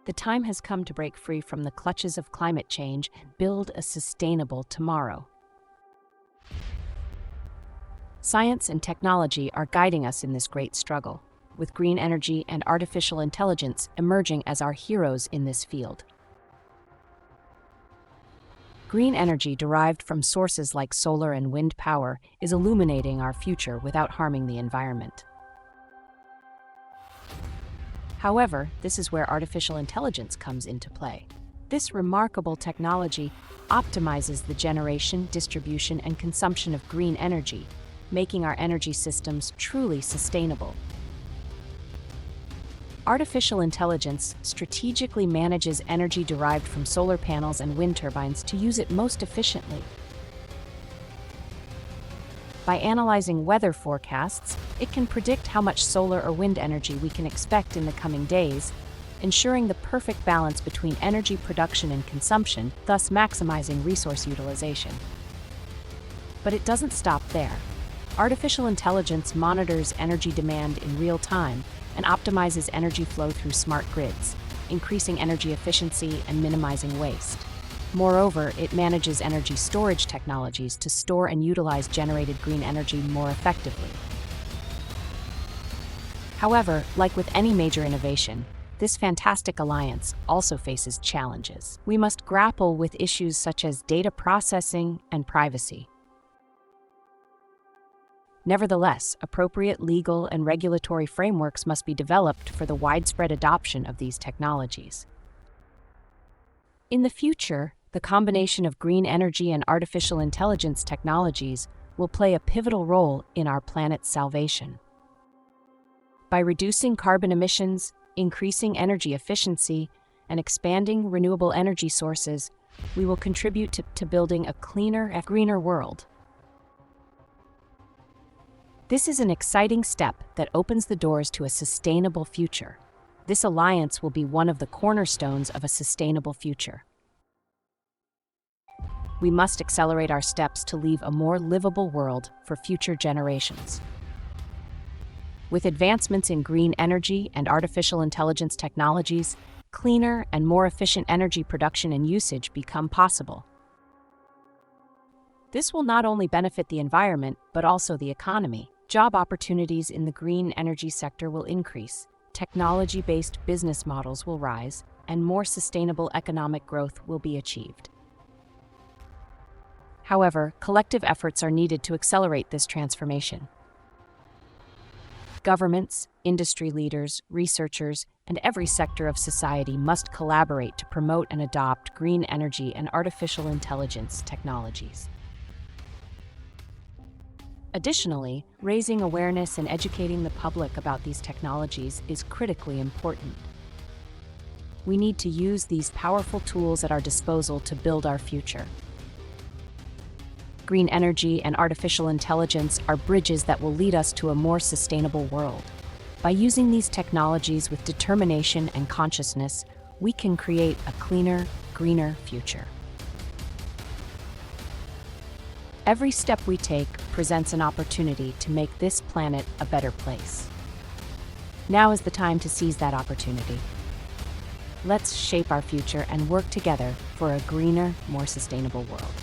The time has come to break free from the clutches of climate change and build a sustainable tomorrow. Science and technology are guiding us in this great struggle, with green energy and artificial intelligence emerging as our heroes in this field. Green energy derived from sources like solar and wind power is illuminating our future without harming the environment. However, this is where artificial intelligence comes into play. This remarkable technology optimizes the generation, distribution, and consumption of green energy, making our energy systems truly sustainable. Artificial intelligence strategically manages energy derived from solar panels and wind turbines to use it most efficiently. By analyzing weather forecasts, it can predict how much solar or wind energy we can expect in the coming days, ensuring the perfect balance between energy production and consumption, thus maximizing resource utilization. But it doesn't stop there. Artificial intelligence monitors energy demand in real time and optimizes energy flow through smart grids, increasing energy efficiency and minimizing waste. Moreover, it manages energy storage technologies to store and utilize generated green energy more effectively. However, like with any major innovation, this fantastic alliance also faces challenges. We must grapple with issues such as data processing and privacy. Nevertheless, appropriate legal and regulatory frameworks must be developed for the widespread adoption of these technologies. In the future, the combination of green energy and artificial intelligence technologies will play a pivotal role in our planet's salvation. By reducing carbon emissions, increasing energy efficiency, and expanding renewable energy sources, we will contribute to building a cleaner and greener world. This is an exciting step that opens the doors to a sustainable future. This alliance will be one of the cornerstones of a sustainable future. We must accelerate our steps to leave a more livable world for future generations. With advancements in green energy and artificial intelligence technologies, cleaner and more efficient energy production and usage become possible. This will not only benefit the environment, but also the economy. Job opportunities in the green energy sector will increase, technology-based business models will rise, and more sustainable economic growth will be achieved. However, collective efforts are needed to accelerate this transformation. Governments, industry leaders, researchers, and every sector of society must collaborate to promote and adopt green energy and artificial intelligence technologies. Additionally, raising awareness and educating the public about these technologies is critically important. We need to use these powerful tools at our disposal to build our future. Green energy and artificial intelligence are bridges that will lead us to a more sustainable world. By using these technologies with determination and consciousness, we can create a cleaner, greener future. Every step we take presents an opportunity to make this planet a better place. Now is the time to seize that opportunity. Let's shape our future and work together for a greener, more sustainable world.